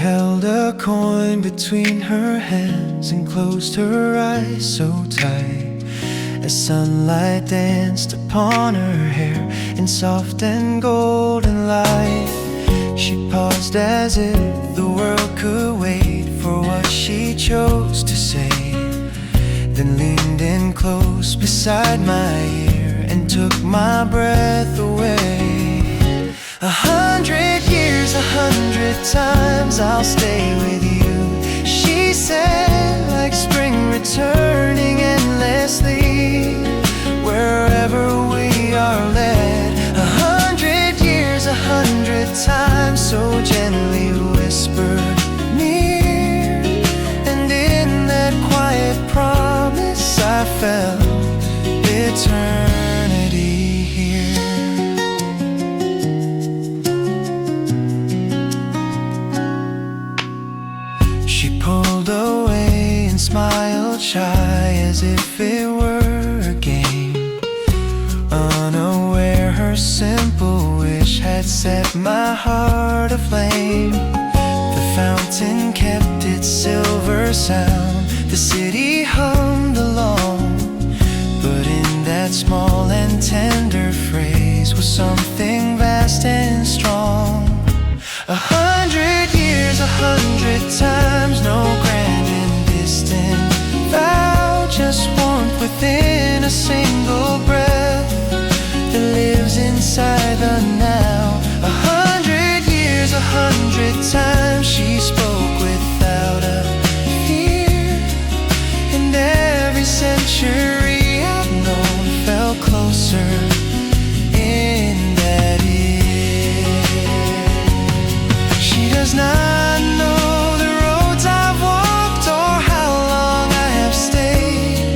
held a coin between her hands and closed her eyes so tight as sunlight danced upon her hair in soft and golden light. She paused as if the world could wait for what she chose to say, then leaned in close beside my ear and took my breath away. 100 years, 100 times I'll stay with you, she said, like spring returning endlessly wherever we are led. 100 years, 100 times so gently whispered near, and in that quiet promise I felt eternity here. She pulled away and smiled shy as if it were a game, unaware her simple wish had set my heart aflame. The fountain kept its silver sound, the city hummed along, but in that small and tender phrase was something vast and strong. 100 years, 100 times, no grand and distant vow, just warmth within a single breath that lives inside the now. 100 years, 100 times she spoke without a fear, and every century I've known felt closer in that ear. She does not know the roads I've walked or how long I have stayed,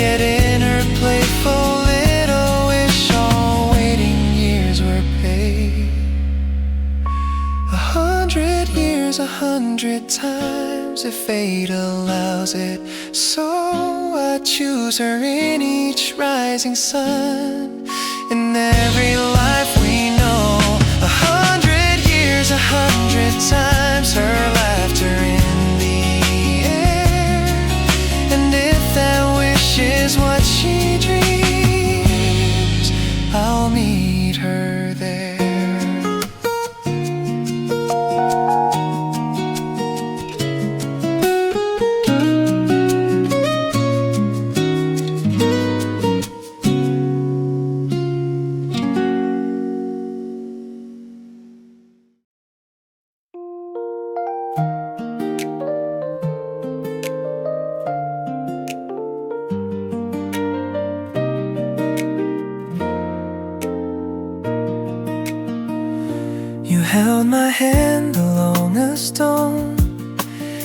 yet in her playful little wish all waiting years were paid. 100 years, 100 times, if fate allows it, so I choose her in each rising sun, in every life we know. 100 years, 100 times, her laughter in the air, and if that wish is what she dreams, I'll meet her there. You held my hand along a stone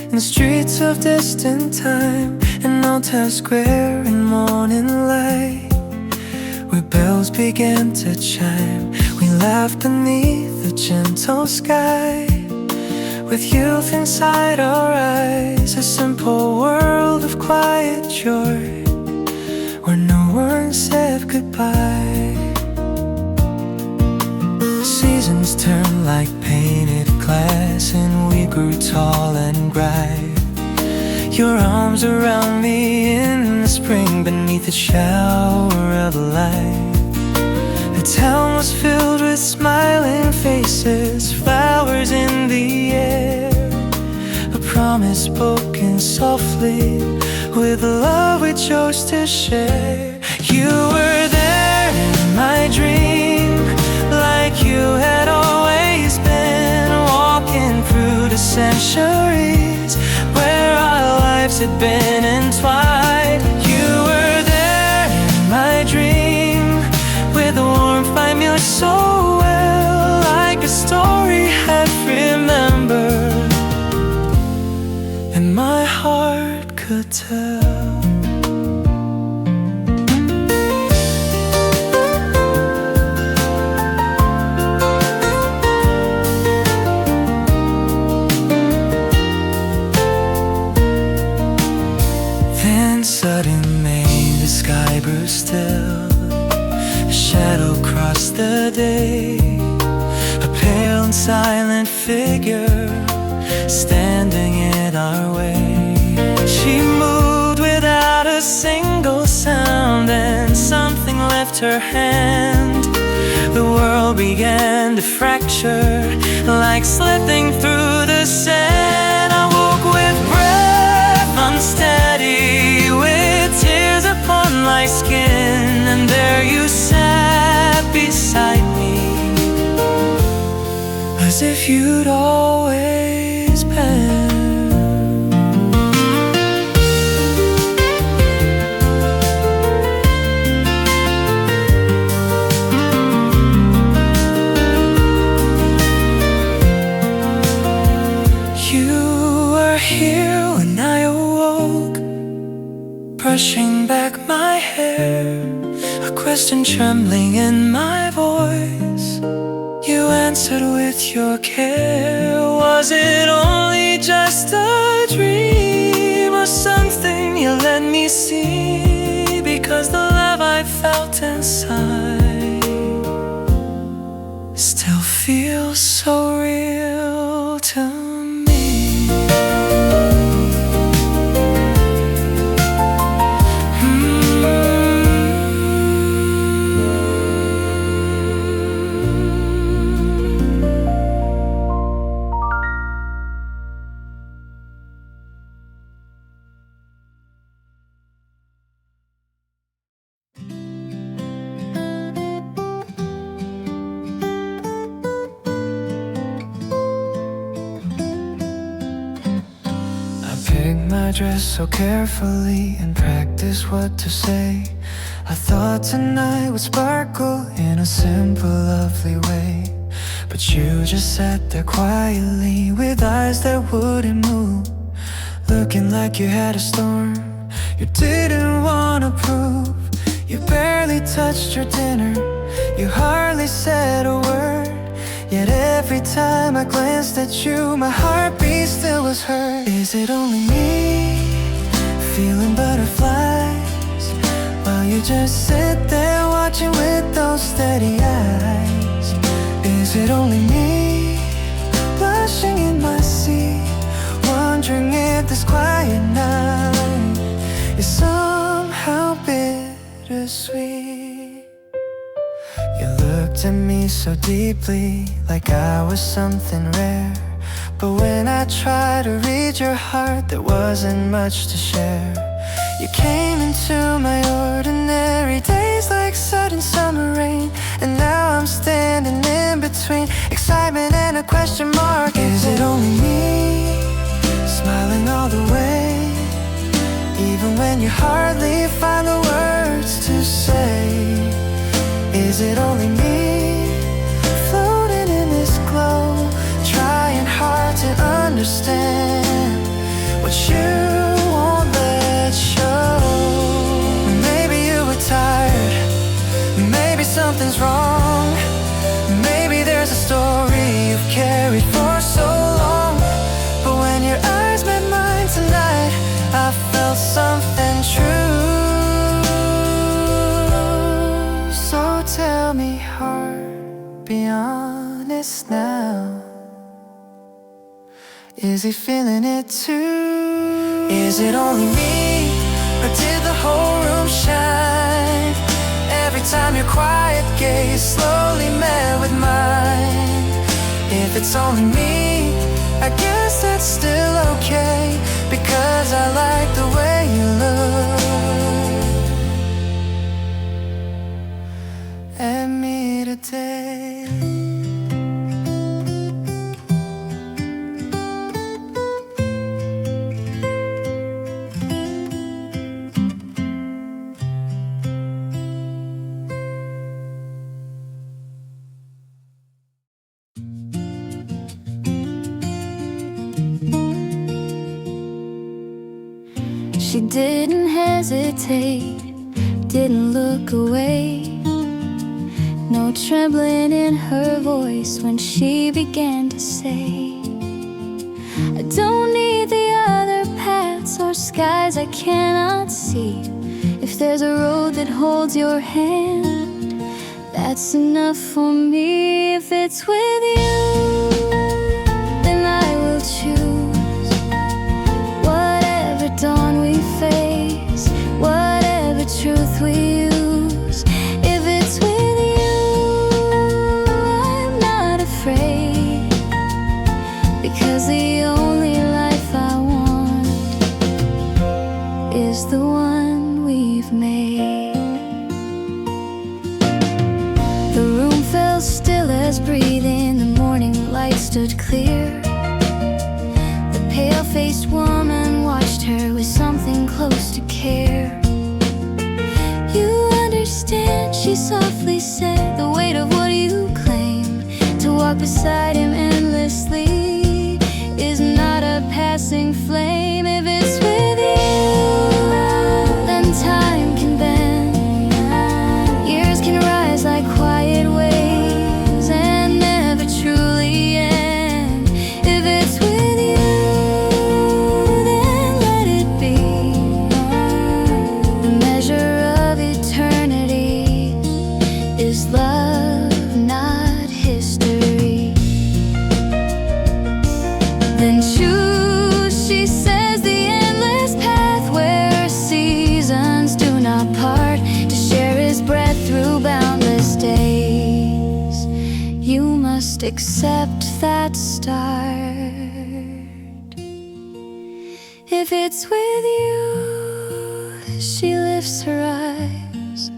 in the streets of distant time, in Old Town Square in morning light, where bells began to chime. We laughed beneath a gentle sky, with youth inside our eyes, a simple world of quiet joy, where no one said goodbye. Seasons turned like painted glass, and we grew tall and bright. Your arms around me in the spring, beneath a shower of light. The town was filled with smiling faces, flowers in the air, a promise spoken softly with the love we chose to share. You were there in my dream, like you had always been, walking through the centuries where our lives had been entwined. You were there in my dream, with a warmth I knew so well, like a story half remembered, and my heart could tell. Suddenly the sky grew still, a shadow crossed the day, a pale and silent figure standing in our way. She moved without a single sound, and something left her hand. The world began to fracture, like slipping through the sand. I woke with breath unsteady, with tears upon my skin, and there you sat beside me, as if you'd always been. Here when I awoke, brushing back my hair, a question trembling in my voice. You answered with your care. Was it only just a dream, or something you let me see? Because the love I felt inside still feels so real to me. My dress so carefully and practice what to say. I thought tonight would sparkle in a simple, lovely way, but you just sat there quietly with eyes that wouldn't move, looking like you had a storm you didn't want to prove. You barely touched your dinner, you hardly said a word, yet every time I glanced at you, my heartbeat still was hurt. Is it only me feeling butterflies, while you just sit there watching with those steady eyes? Is it only me blushing in my seat, wondering if this quiet night is somehow bittersweet? You looked at me so deeply, like I was something rare, but when I tried to read your heart, there wasn't much to share. You came into my ordinary days like sudden summer rain, and now I'm standing in between excitement and a question mark. Is it only me smiling all the way, even when you hardly find the words to say? Is it only me floating in this glow, trying hard to understand what you won't let show? Maybe you were tired, maybe something's wrong, maybe there's a story you've carried for so long, but when your eyes met mine tonight, I felt something true. So tell me, heart, be honest now. Is he feeling it too? Is it only me, or did the whole room shine every time your quiet gaze slowly met with mine? If it's only me, I guess that's still okay, because I like the way you look at me today. She didn't hesitate, didn't look away. No trembling in her voice when she began to say, I don't need the other paths or skies I cannot see. If there's a road that holds your hand, that's enough for me. If it's with you, then I will choose pale-faced woman watched her with something close to care. You understand, she softly said, the weight of what you claim. To walk beside him endlessly is not a passing flame. If it's with you, then time can bend. Years can rise like quiet waves and never truly end. If it's with you, then let it be. The measure of eternity is love, not history. Then choose, she says, the endless path where seasons do not part, to share his breath through boundless days. You must accept that start. If it's with you, she lifts her eyes.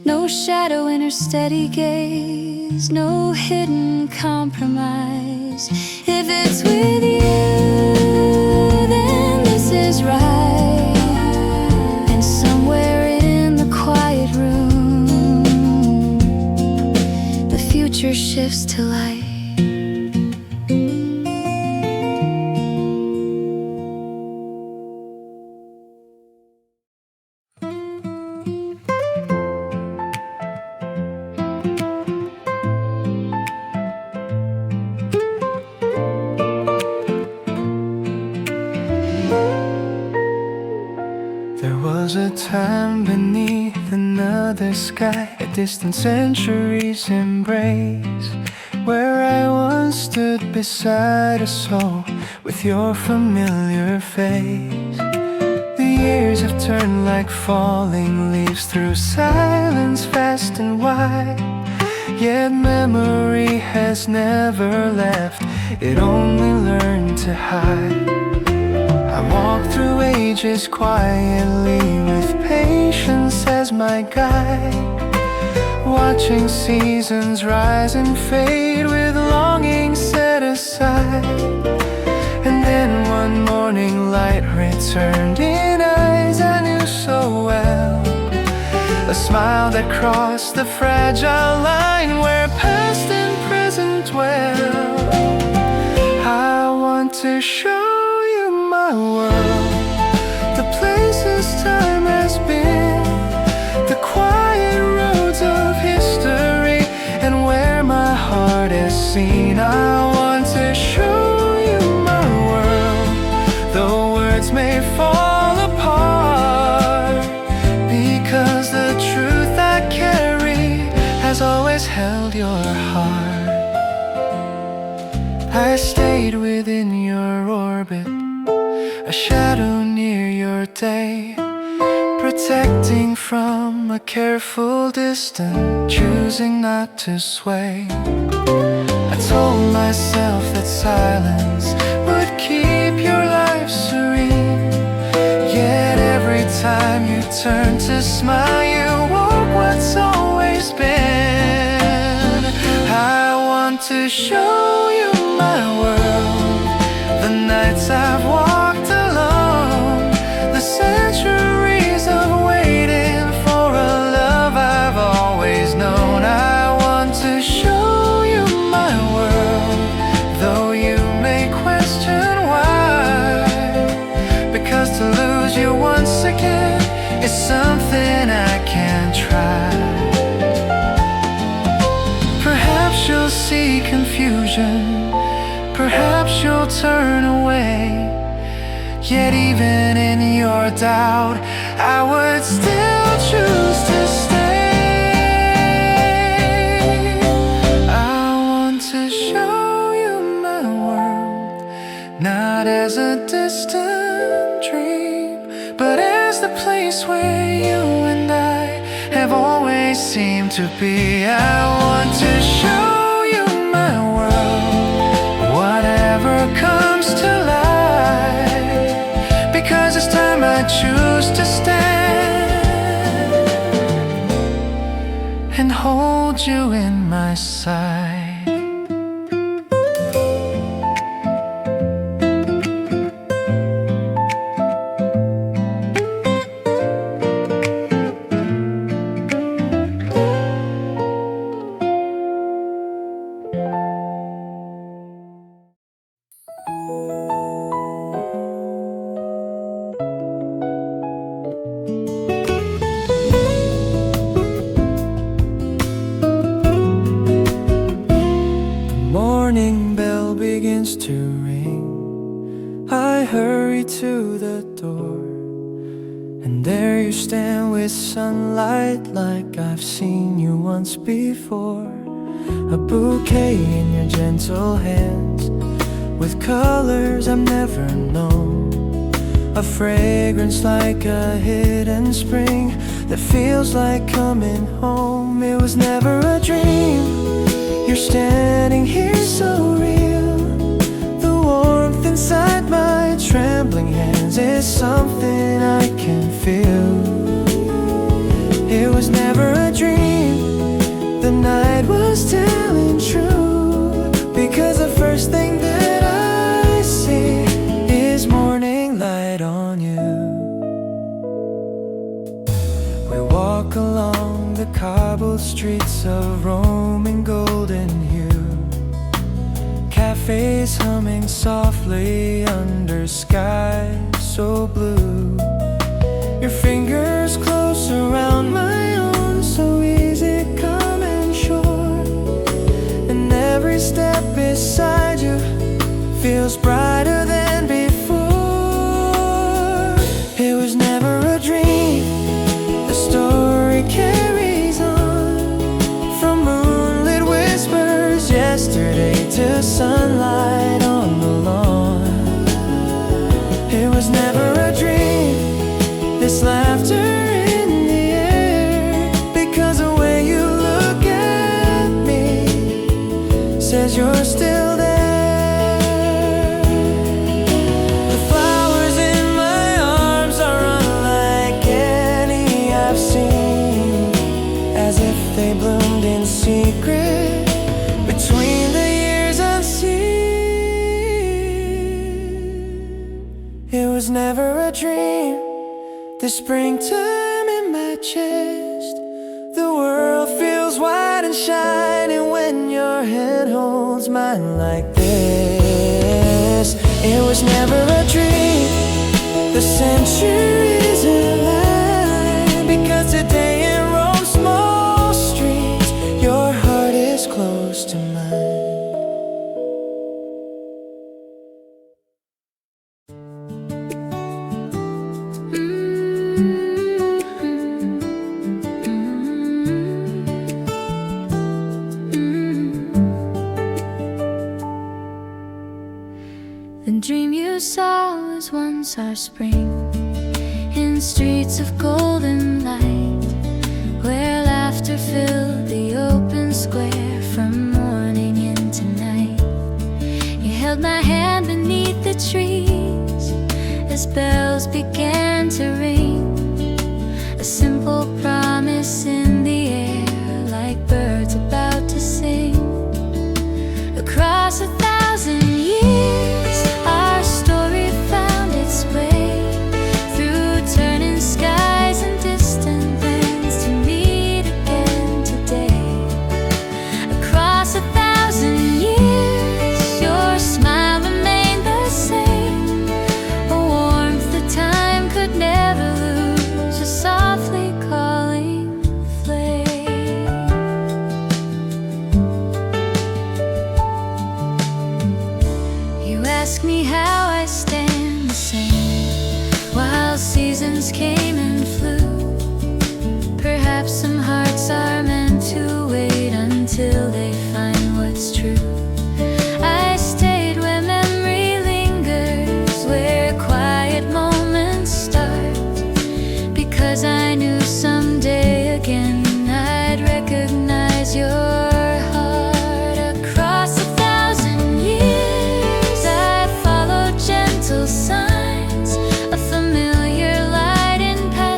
No shadow in her steady gaze, no hidden compromise. If it's with you, then this is right. And somewhere in the quiet room, the future shifts to light. There was a time beneath another sky, a distant century's embrace, where I once stood beside a soul with your familiar face. The years have turned like falling leaves through silence fast and wide, yet memory has never left, it only learned to hide. I walk through ages quietly with patience as my guide, watching seasons rise and fade with longing set aside. And then one morning light returned in eyes I knew so well, a smile that crossed the fragile line where past and present dwell. I want to show my world, the places time has been, the quiet roads of history, and where my heart has seen. I want to show you my world, though words may fall apart, because the truth I carry has always held your heart. I stayed within your orbit, a shadow near your day, protecting from a careful distance, choosing not to sway. I told myself that silence would keep your life serene, yet every time you turn to smile, you woke what's always been. I want to show you my world, the nights I've walked alone, the centuries of waiting for a love I've always known. I want to show you my world, though you may question why, because to lose you once again is something I can't try. Perhaps you'll see confusion, perhaps you'll turn away, yet even in your doubt, I would still choose to stay. I want to show you my world, not as a distant dream, but as the place where you and I have always seemed to be. I want to show you my world, whatever comes to light, because this time I choose to stand and hold you in my sight. hurry to the door, and there you stand with sunlight like I've seen you once before. A bouquet in your gentle hands, with colors I've never known. A fragrance like a hidden spring that feels like coming home. It was never a dream, you're standing here so real. The warmth inside my trembling hands is something I can feel. It was never a dream, the night was telling true, because the first thing that I see is morning light on you. We walk along the cobbled streets of Rome in golden hue, cafes humming softly under skies so blue. Your fingers close around my own, so easy, calm and sure, and every step beside you feels brighter than before. It was never a dream, the story carries on, from moonlit whispers yesterday to sunlight on the lawn. It was never a dream, this laughter in the air, because the way you look at me says you're still there. The flowers in my arms are unlike any I've seen, as if they bloomed in secret between the years unseen. It was never a dream, the springtime in my chest. The world feels white and shining when your hand holds mine like this. It was never a dream, the centuries align, because today in Rome's small streets your heart is close to mine. The dream you saw was once our spring, in streets of golden light, where laughter filled the open square from morning into night. You held my hand beneath the trees as bells began to ring, a simple promise in the air, like birds about to sing. Across 1,000 years, our story found its way through turning skies and distant lands to meet again today. Across 1,000 years, your smile remained the same, a warmth that time could never lose, a softly calling flame. You ask me how I stand the same, while seasons came and flew. Perhaps some hearts are meant to wait until they find what's true. I stayed where memory lingers, where quiet moments start, because I knew someday again I'd recognize your heart. Across 1,000 years, I followed gentle signs, a familiar light in past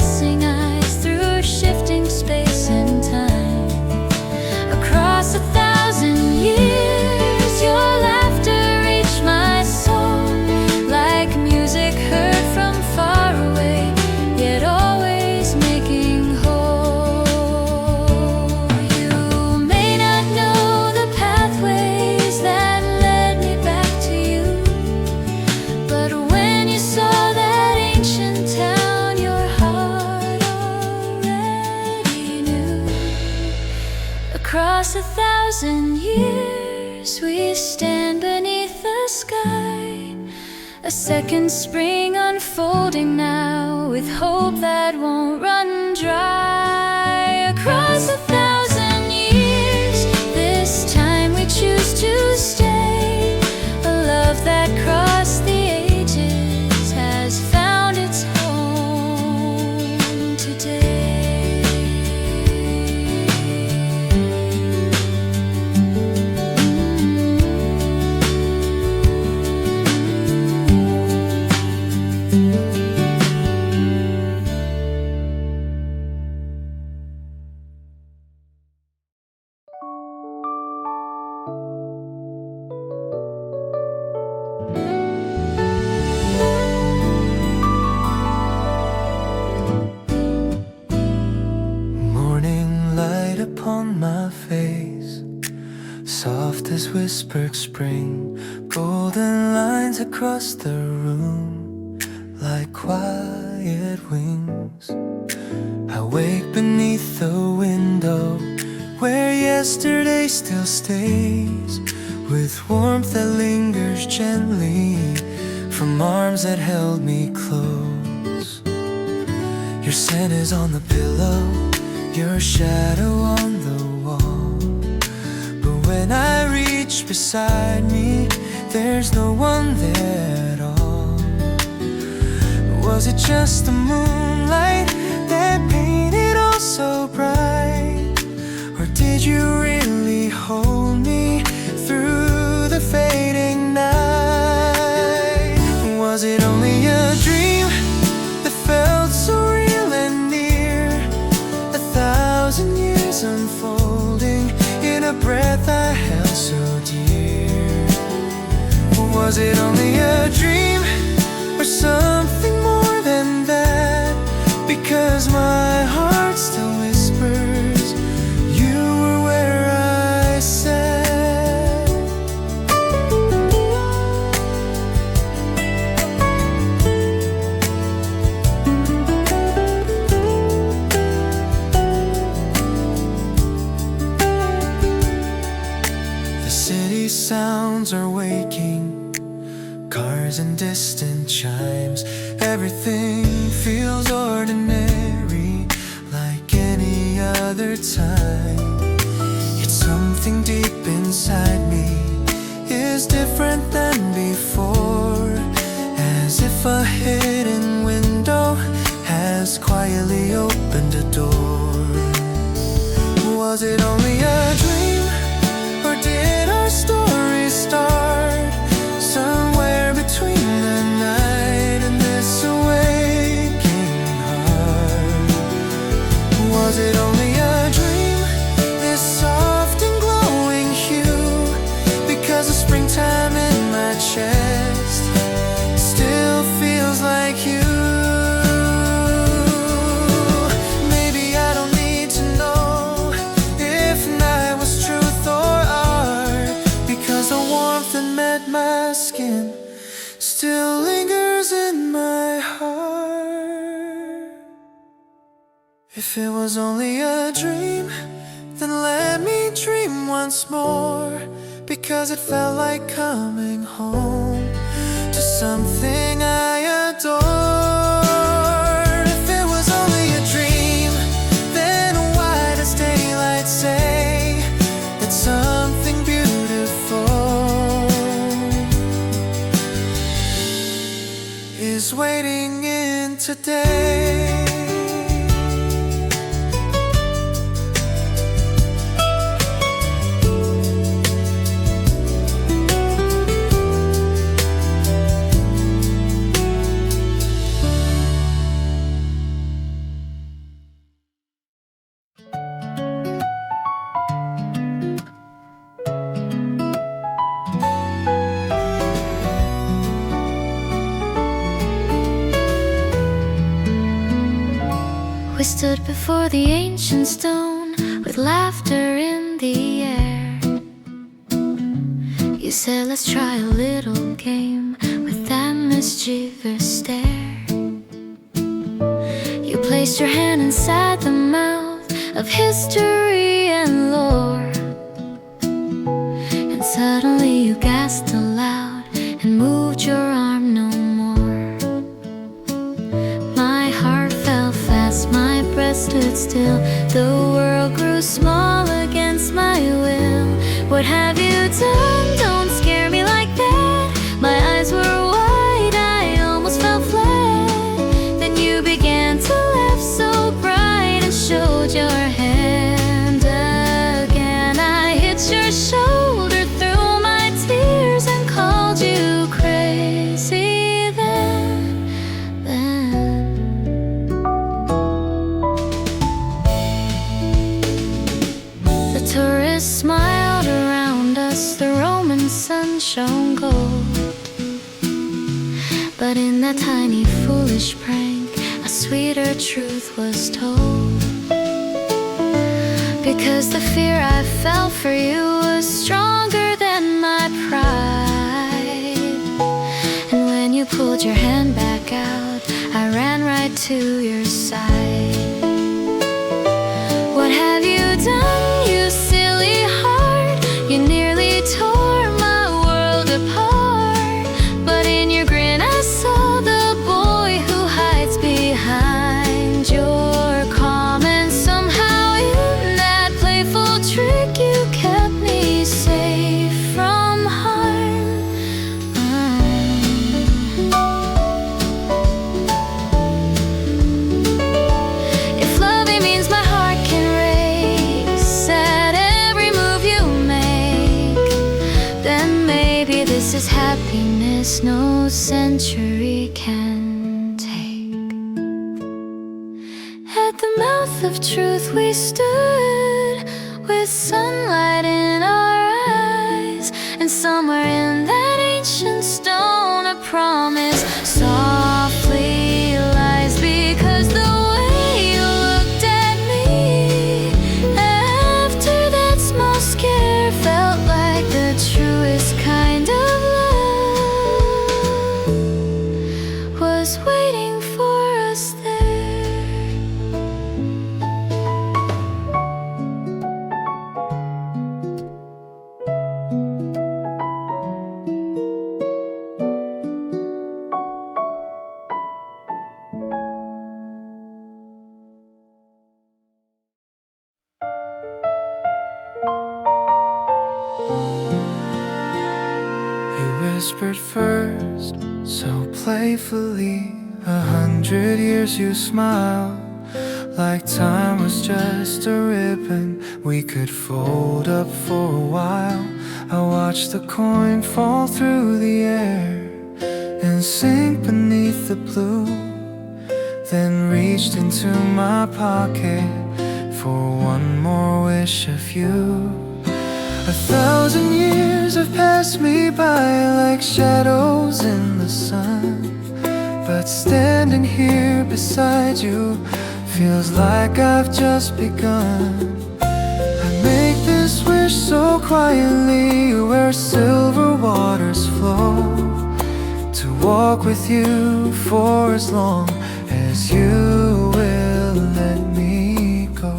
A second spring unfolding now, with hope that won't run dry. Across 1,000 years, this time we choose to stay. A love that crossed the ages has found its home today. Morning light upon my face, soft as whispered spring, golden lines across the room, like quiet wings. I wake beneath the window, where yesterday still stays, with warmth that lingers gently, from arms that held me close. Your scent is on the pillow, your shadow on the wall. But when I reach beside me, there's no one there at all. Was it just the moonlight that painted all so bright? Or did you really hold me through the fading night? Was it only a dream that felt so real and near? 1,000 years unfolding in a breath I held so dear. Or was it only a dream, or something more than that? Because my heart still whispers you were where I sat. The city sounds are waking, cars and distant chimes. Everything feels ordinary, like any other time. Yet something deep inside me is different than before, as if a hidden window has quietly opened a door. Was it only a dream, or did our story start somewhere between the night and this awakening heart? Was it only a dream, this soft and glowing hue? Because the springtime in my chest still feels like you. Maybe I don't need to know if night was truth or art, because the warmth that met my skin still lingers in my heart. If it was only a dream, then let me dream once more, because it felt like coming home to something I adore. If it was only a dream, then why does daylight say that something beautiful is waiting in today? We stood before the ancient stone with laughter in the air. You said let's try a little game with that mischievous stare. You placed your hand inside the mouth of history and lore, and suddenly you gasped aloud and moved your arm no more. But in that tiny foolish prank, a sweeter truth was told. Because the fear I felt for you was stronger than my pride. And when you pulled your hand back out, I ran right to your side. What have you done, you silly heart? You nearly tore my world apart. But in your grin I saw the boy who hides behind your calm. And somehow in that playful trick you kept me safe from harm. If loving means my heart can race at every move you make, then maybe this is happiness no century can take. At the mouth of truth we stood, with sunlight in our eyes, and somewhere in that ancient stone a promise softly lies. Because the way you looked at me after that small scare felt like the truest kind of love was waiting for us there. You whispered first, so playfully. 100 years you smiled, like time was just a ribbon we could fold up for a while. I watched the coin fall through the air and sink beneath the blue, then reached into my pocket for one more wish of you. 1,000 years have passed me by like shadows in the sun, but standing here beside you feels like I've just begun. I make this wish so quietly where silver waters flow, to walk with you for as long as you will let me go.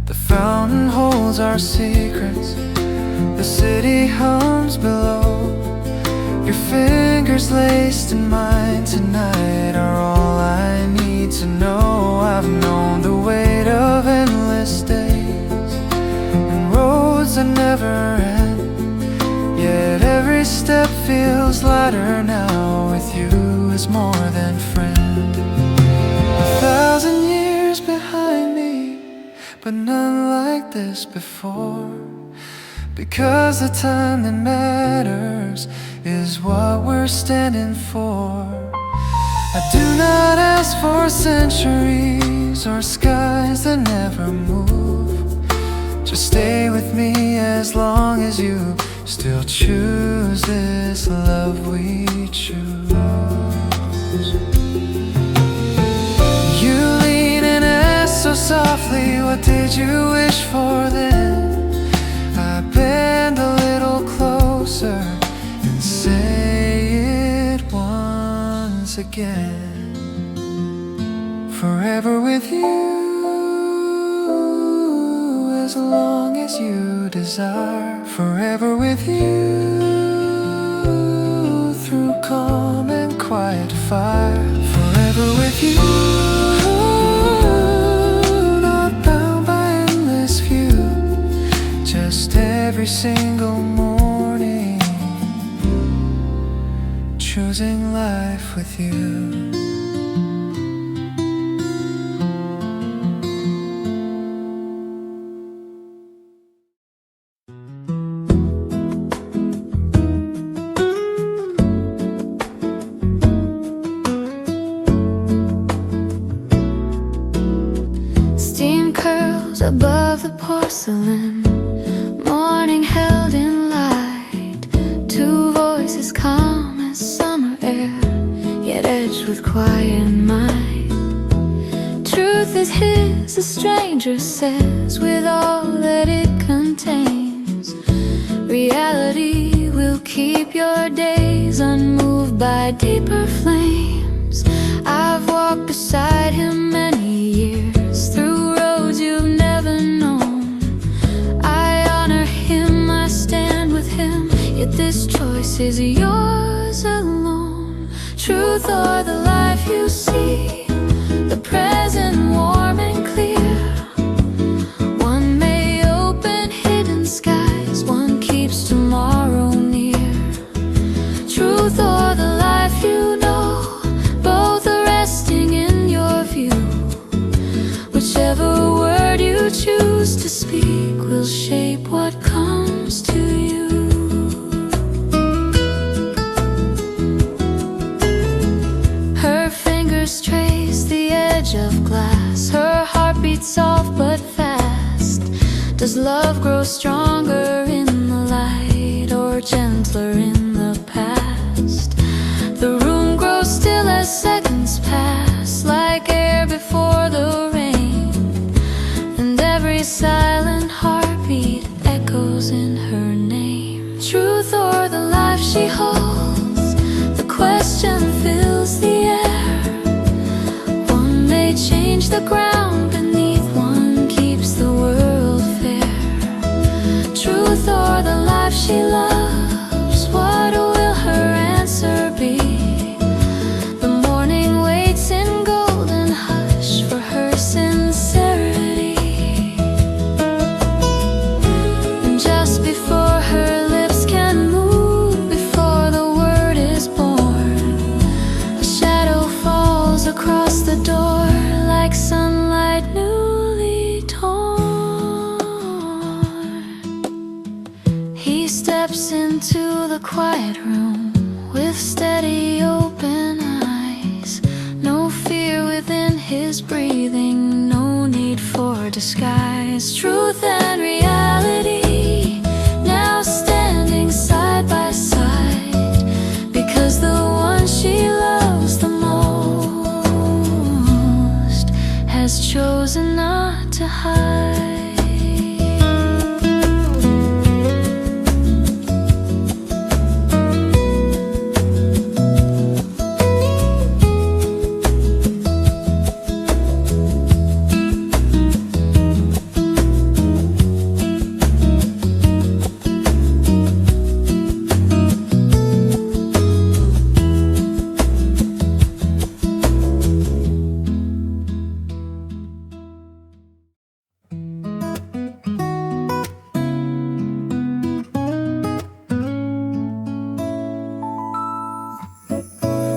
The fountain holds our secrets, the city hums below. Your fingers laced in mine tonight are all I need to know. I've known the weight of endless days and roads that never end, yet every step feels lighter now with you as more than friend. 1,000 years behind me, but none like this before. Because the time that matters is what we're standing for. I do not ask for centuries or skies that never move. Just stay with me as long as you still choose this love we choose. You lean and ask so softly, what did you wish for then? I bend a little closer and say it once again. Forever with you, as long as you desire. Forever with you, through calm and quiet fire. Forever with you, not bound by endless view, just every single morning, choosing life with you. Steam curls above the porcelain, morning with quiet mind. Truth is his, a stranger says, with all that it contains. Reality will keep your days unmoved by deeper flames. I've walked beside him many years, through roads you've never known. I honor him, I stand with him, yet this choice is yours alone. Truth or the life you see, the present warm and clear. One may open hidden skies, one keeps tomorrow near. Truth or the life you know, both are resting in your view. Whichever word you choose to speak will shape what comes to you. Her fingers trace the edge of glass, her heart beats soft but fast. Does love grow stronger in the light or gentler in the past? The room grows still as seconds pass, like air before the rain, and every silent heartbeat echoes in her name. Truth or the life she holds, the question fills the air. One may change the ground beneath, one keeps the world fair. Truth or the life she loves, what will her answer be? The morning waits in golden hush for her sincerity. And just before her lips can move, before the word is born, a shadow falls across the door like sunlight newly torn. He steps into the quiet room with steady open eyes. No fear within his breathing, no need for disguise. Truth and reality now standing side by side, because the one she loves the most has chosen not to hide.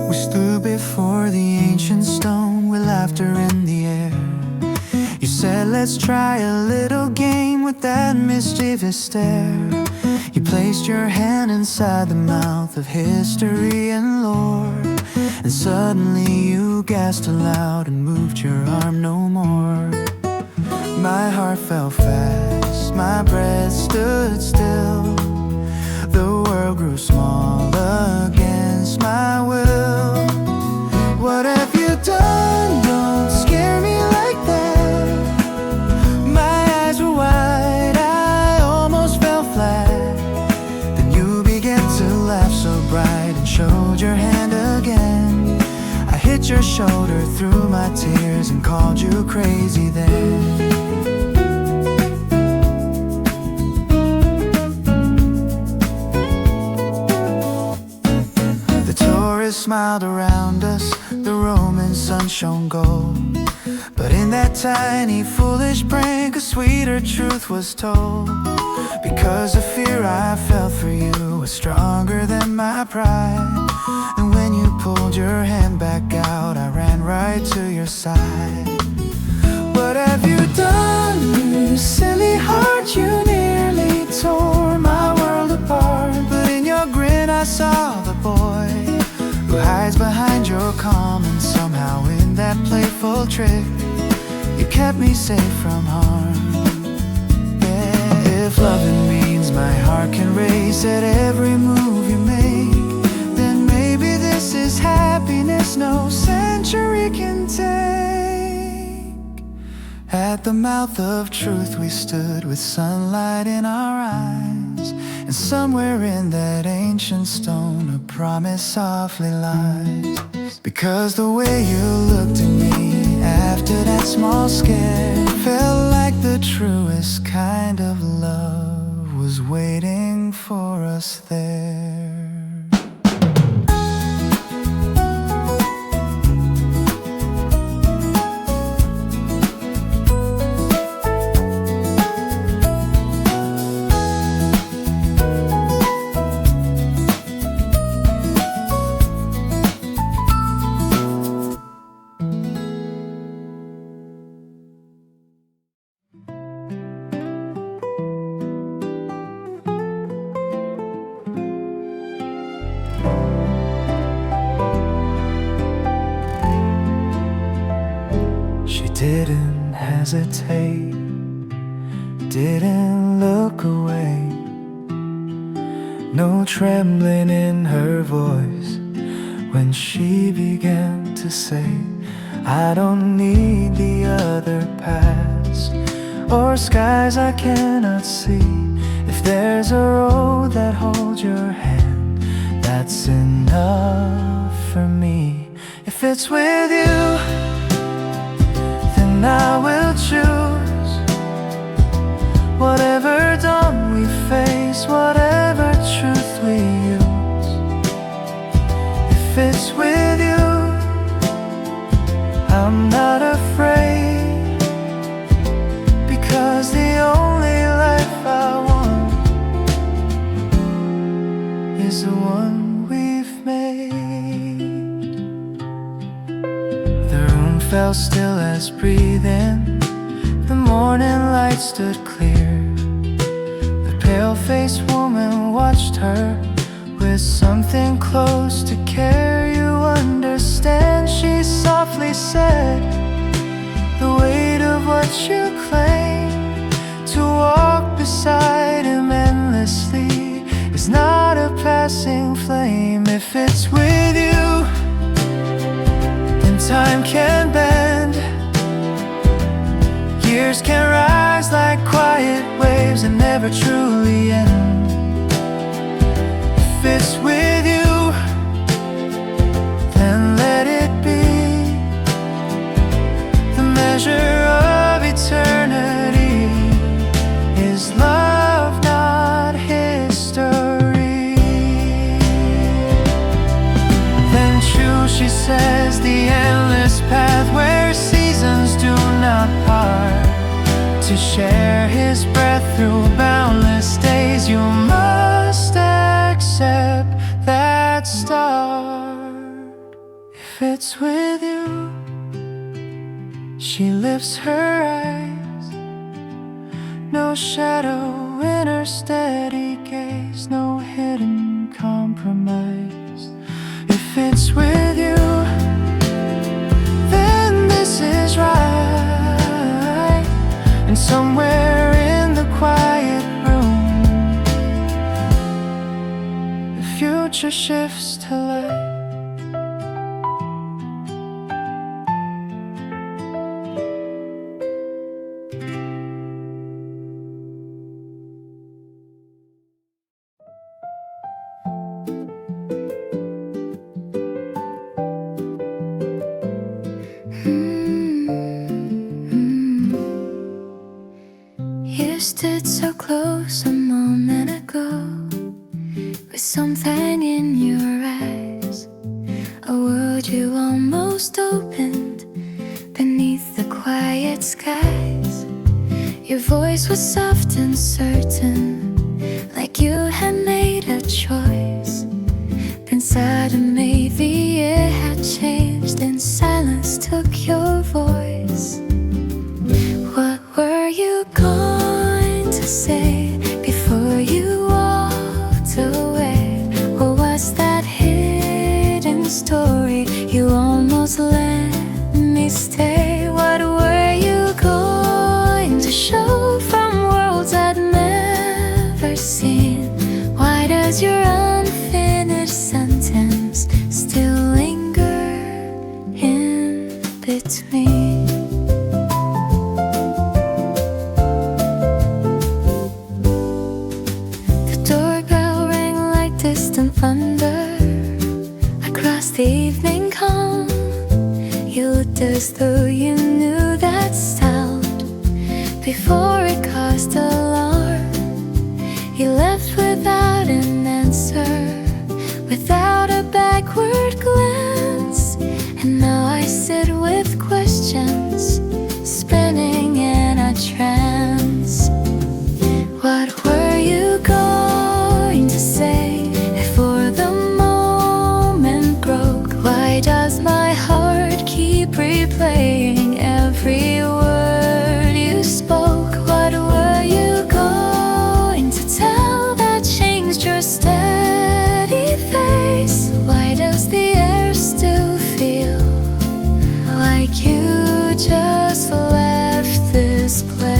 We stood before the ancient stone with laughter in the air. You said let's try a little game with that mischievous stare. You placed your hand inside the mouth of history and lore, and suddenly you gasped aloud and moved your arm no more. My heart fell fast, my breath stood still. The world grew small against my will. What have you done? Don't scare me like that. My eyes were wide, I almost fell flat. Then you began to laugh so bright and showed your hand again. I hit your shoulder through my tears and called you crazy then. Smiled around us, the Roman sun shone gold. But in that tiny foolish prank, a sweeter truth was told. Because the fear I felt for you was stronger than my pride. And when you pulled your hand back out, I ran right to your side. What have you done, you silly heart? You nearly tore my world apart. But in your grin I saw the boy who hides behind your calm, and somehow in that playful trick you kept me safe from harm. Yeah, if loving means my heart can race at every move you make, then maybe this is happiness. No sense At the mouth of truth we stood with sunlight in our eyes, and somewhere in that ancient stone a promise softly lies. Because the way you looked at me after that small scare felt like the truest kind of love was waiting for us there. Didn't hesitate, didn't look away. No trembling in her voice when she began to say, I don't need the other paths or skies I cannot see. If there's a road that holds your hand, that's enough for me. If it's with you, I will choose whatever dawn we face, whatever truth we use. If it's with you, I'm not afraid, because the only life I want is the one we've made. The room felt still as breathing, the morning light stood clear. The pale-faced woman watched her with something close to care. You understand, she softly said, the weight of what you claim. To walk beside him endlessly is not a passing flame. If it's with you, then time can bend, years can rise like quiet waves and never truly end. If it's with you, then let it be the measure of eternity. Is love not history? Then true, she says, the endless path where seasons do not part. To share his breath through boundless days, you must accept that start. If it's with you, she lifts her eyes, no shadow in her steady gaze, no hidden compromise. If it's with you, then this is right. And somewhere in the quiet room, the future shifts to light. You stood so close a moment ago, with something in your eyes, a world you almost opened beneath the quiet skies. Your voice was soft and certain, like you had made a choice. Then suddenly the air had changed and silence took your voice. What were you going to say before you walked away? Or was that hidden story you almost let me stay? What were you going to show from worlds I'd never seen? Why does your unfinished sentence still linger in between? thunder across the evening calm. You looked as though you knew that sound before it caused alarm. You left without an answer, without a backward glance. And now I sit with questions, spinning in a trance. What were you going to say before the moment broke? Why does my heart keep replaying every word you spoke? What were you going to tell that changed your steady face? Why does the air still feel like you just left this place?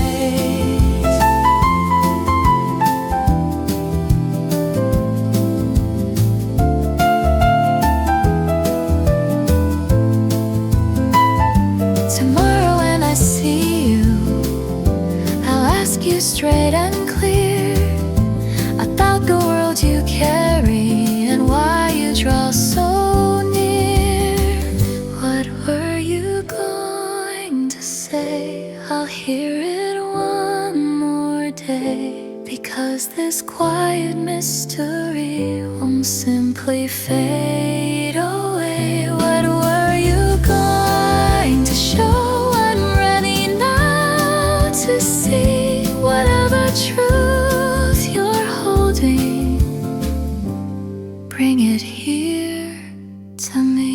Tomorrow when I see you, I'll ask you straight and clear about the world you carry and why you draw so near. What were you going to say? I'll hear it one more day, because this quiet mystery won't simply fade away. What were you going to show? I'm ready now to see whatever truth you're holding. Bring it here to me.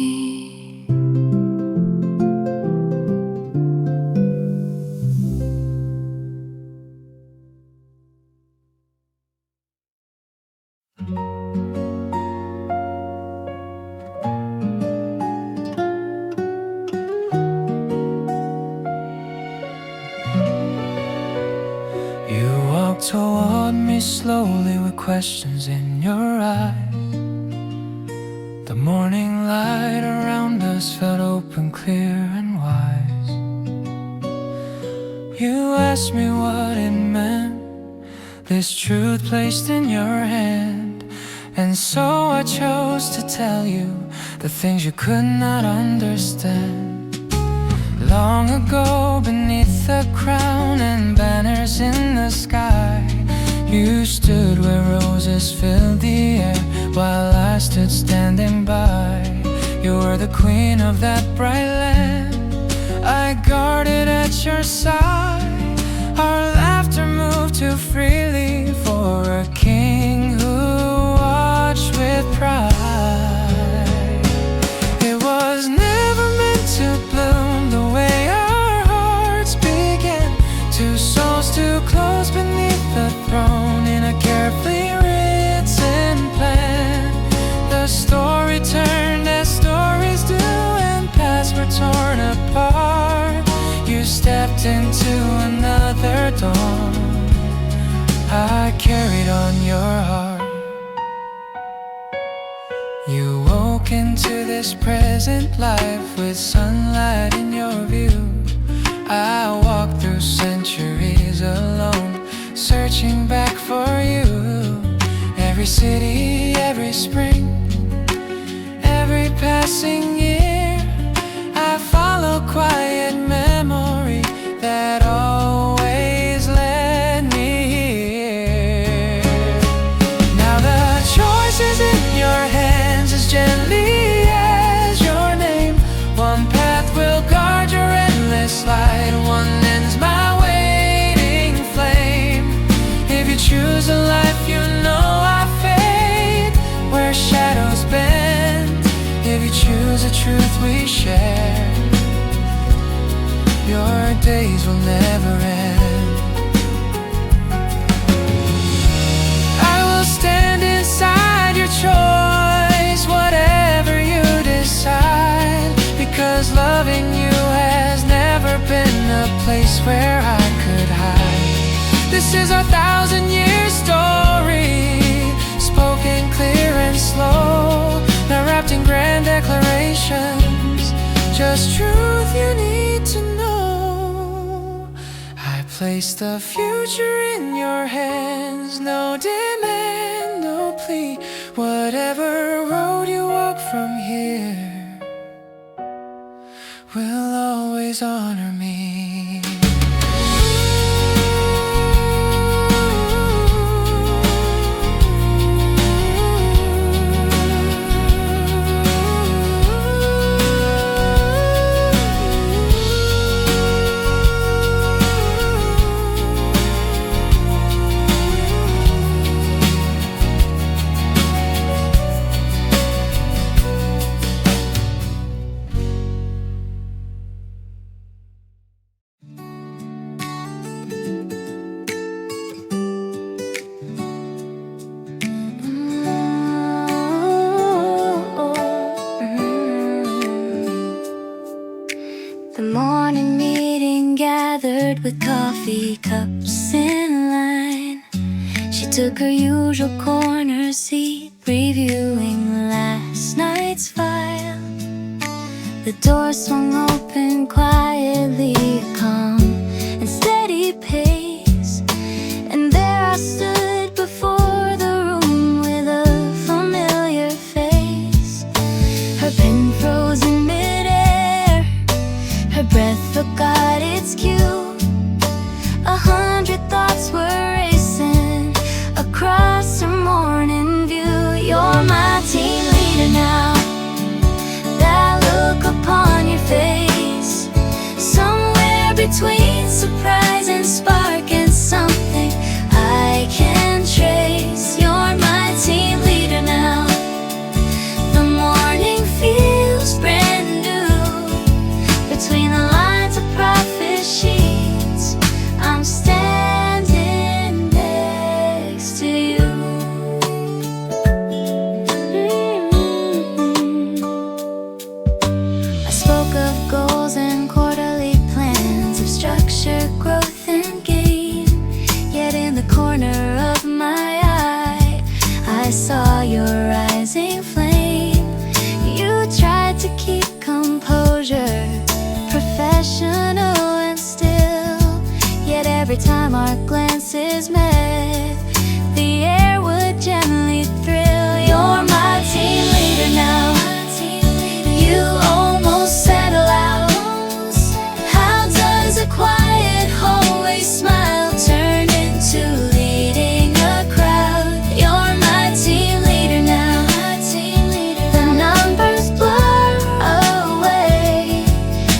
You walk toward me slowly with questions in your eyes. The morning light around us felt open, clear and wise. You asked me what it meant, this truth placed in your hand. And so I chose to tell you the things you could not understand. Long ago, beneath the crown and banners in the sky, you stood where roses filled the air while I stood standing by. You were the queen of that bright land, I guarded at your side. Our laughter moved too freely for a king who watched with pride. It was never meant to bloom the way our hearts began. Two souls too close beneath the throne in a carefully written plan. The story turned as stories do, and paths were torn apart. You stepped into another dawn, I carried on your heart. You woke into this present life with sunlight in your view. I walked through centuries alone, searching back for you. Every city, every spring, every passing year, I follow quiet memory that always led me here. Now the choice is in your hands, as gently as your name. One path will guard your endless light, one ends my waiting flame. If you choose a life you know I fade where shadows bend. If you choose a truth we share, your days will never end. I will stand inside your choice, whatever you decide, because loving you has never been a place where I could hide. This is our 1,000-year story, spoken clear and slow, not wrapped in grand declarations, just truth you need to know. I place the future in your hands, no demand, no plea. What Whatever road you walk from here will always honor me. The morning meeting gathered with coffee cups in line. She took her usual corner seat, reviewing last night's file. The door swung open quietly, a calm and steady pace. And there I stood before the room with a familiar face. Her pen froze in midair, her breath forgot its cue. 100 thoughts were racing across her morning view. You're my team leader now, that look upon your face, somewhere between surprise and spark and something I can trace. You're my team leader now. The morning feels brand new. Between the lines of prophet sheets, I'm standing next to you. I spoke of goals and quarterly plans, of structure, growth and gain. Yet in the corner of my eye, I saw your rising flame. You tried to keep composure, professional and still. Yet every time our glances met, the air would gently thrill. You're my team leader now. You almost settle out. How does a quiet hallway smile turn into leading a crowd? You're my team leader now. The numbers blur away,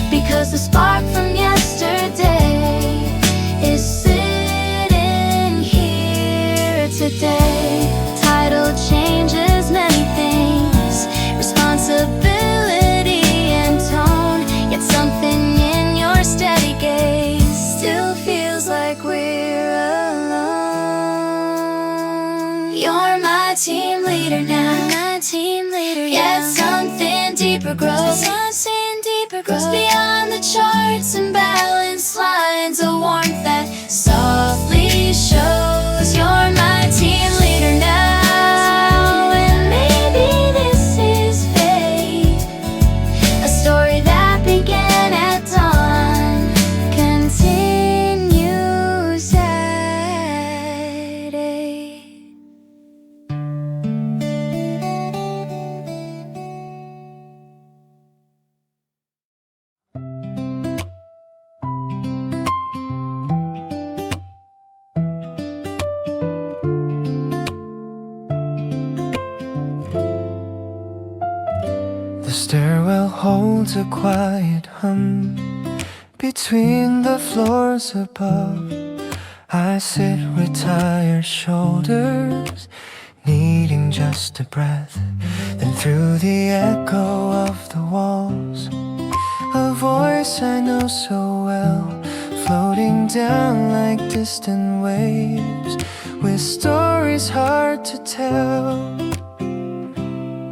because the spark from yesterday is sitting here today. Title changes many things, responsibility and tone. Yet something in your steady gaze still feels like we're alone. You're my team leader now. Yet something deeper grows. Grows beyond the charts and balance lines, a warmth that softly shows. You're my team leader now, and maybe this is fate. A story that began at dawn continues at 8. The stairwell holds a quiet hum between the floors above. I sit with tired shoulders, needing just a breath. Then through the echo of the walls, a voice I know so well, floating down like distant waves, with stories hard to tell.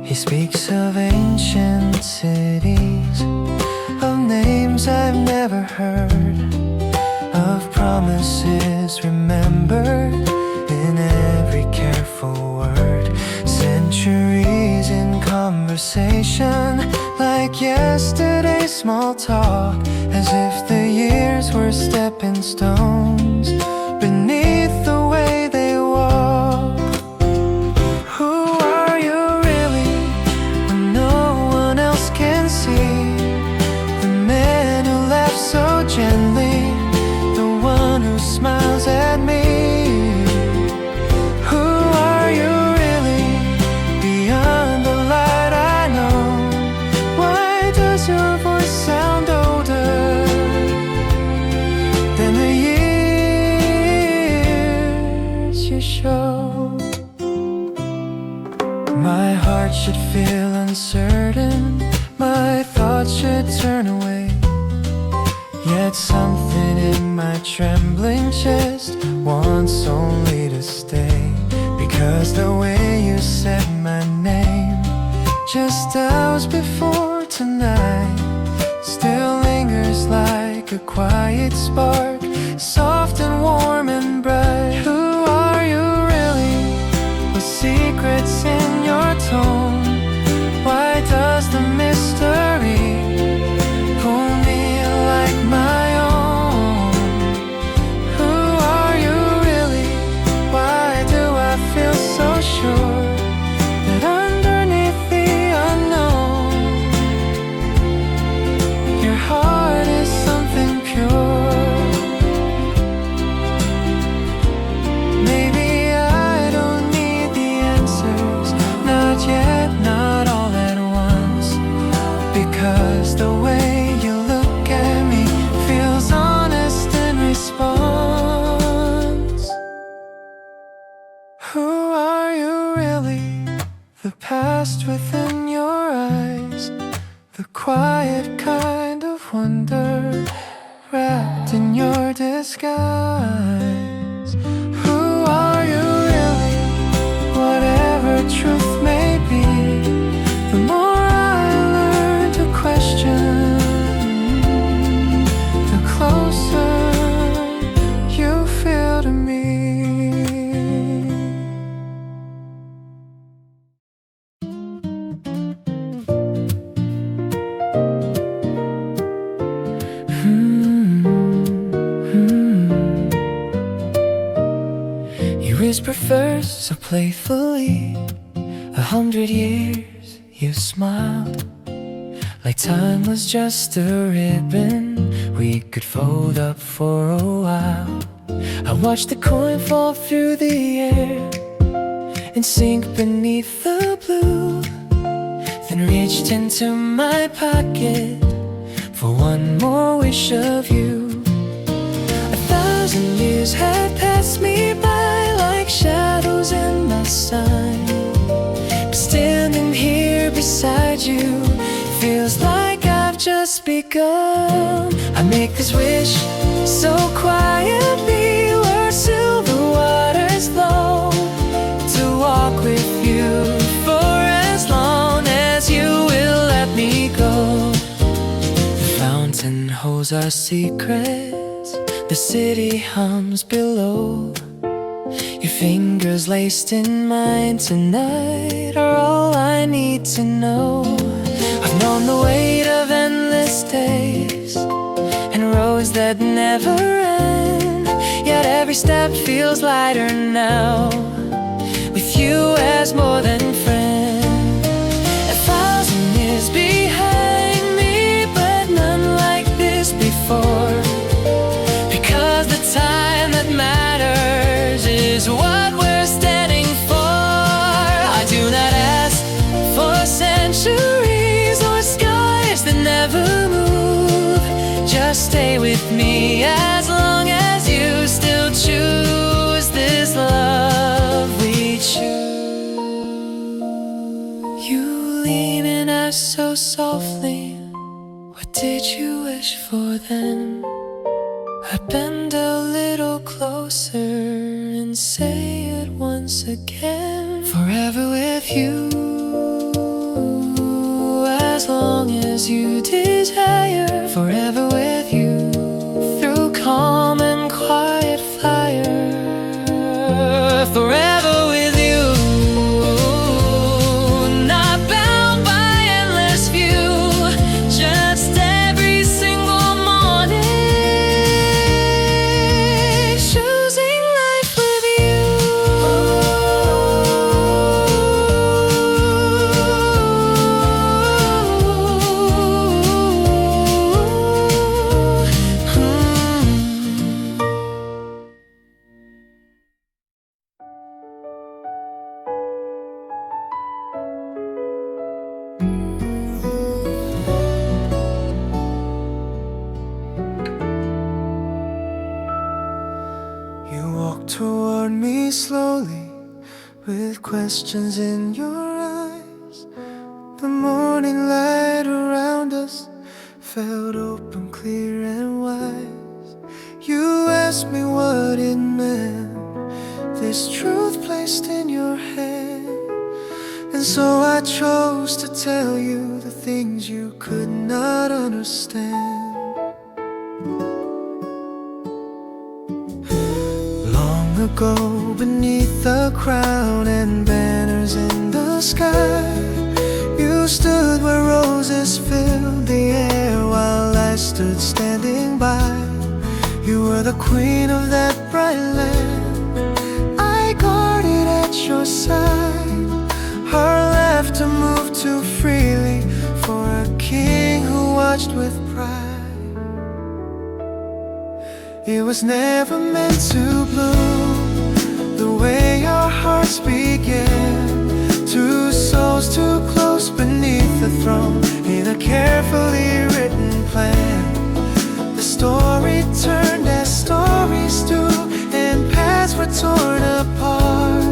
He speaks of ancient cities, of names I've never heard, of promises remembered in every careful word. Centuries in conversation, like yesterday's small talk, as if the years were stepping stones beneath the way they walk. Who are you My heart should feel uncertain, my thoughts should turn away. Yet something in my trembling chest wants only to stay. Because the way you said my name just hours before tonight still lingers like a quiet spark, soft and warm and bright. Who are you really? The secrets in your tone. Why does the mystery pull me like my own? Who are you really? Why do I feel so sure that underneath the unknown your heart is something pure? Maybe I don't need the answers, not yet, not all at once. Because the way you look at me feels honest in response. Who are you really? The past within your eyes, the quiet kind of wonder wrapped in your disguise. Who are you really? Whatever truth may be, the more I learn to question, the closer you feel to me. You whisper first so playfully, 100 years you smiled, like time was just a ribbon we could fold up for a while. I watched the coin fall through the air and sink beneath the blue, then reached into my pocket for one more wish of you. 1,000 years had passed me by like shadows in the sun, but standing here beside you feels like I've just begun. I make this wish so quietly where silver waters flow, to walk with you for as long as you will let me go. The fountain holds our secrets, the city hums below. Your fingers laced in mine tonight are all I need to know. I've known the weight of endless days and roads that never end, yet every step feels lighter now, with you as more than friend. 1,000 years behind me, but none like this before. Because the time that matters is what we're standing for. I do not ask for centuries or skies that never move. Just stay with me as long as you still choose this love we choose. You lean and ask so softly, what did you wish for then? I bend a little closer and say it once again. Forever with you, as long as you desire. Forever with you, through calm and quiet fire. Forever with you, not bound by endless view, just every single morning, choosing life with you. You walk toward me slowly with questions in your The morning light around us felt open, clear and wise. You asked me what it meant, this truth placed in your hand. And so I chose to tell you the things you could not understand. Long ago, beneath the crown and banners in the sky, you stood where roses filled the air while I stood standing by. You were the queen of that bright land, I guarded at your side. Our laughter moved too freely for a king who watched with pride. It was never meant to bloom the way our hearts began. Two souls too close beneath the throne in a carefully written plan. The story turned as stories do, and paths were torn apart.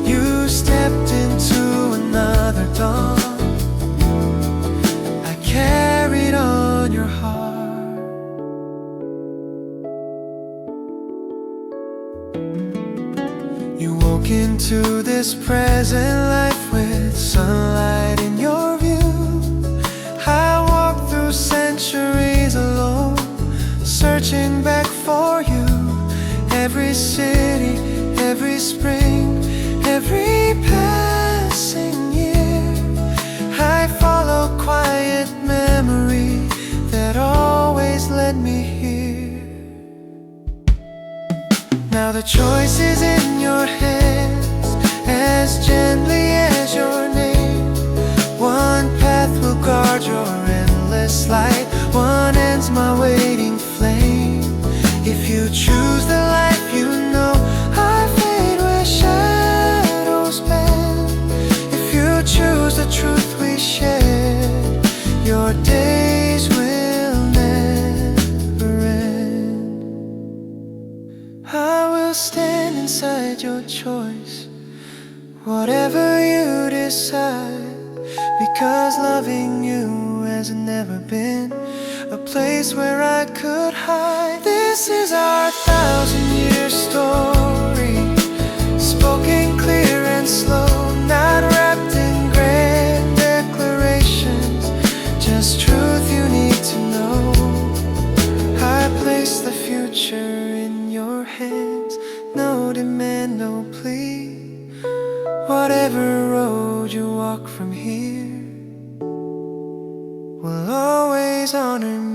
You stepped into another dawn. I carried on your heart. You woke into this present life with sunlight in your view. I walked through centuries alone, searching back for you. Every city, every spring, every passing year, I follow quiet memory that always led me here. Now the choice is in your hands, as gently as your name. One path will guard your endless light, one ends my waiting flame. If you choose the life you know, I fade where shadows bend. If you choose the truth we shared, your days will never end. I will stand inside your choice, whatever you decide, because loving you has never been a place where I could hide. This is our 1,000-year story, spoken clear and slow, not wrapped in grand declarations, just truth you need to know. I place the future in your hands, no demand, no plea. Whatever road you walk from here will always honor me.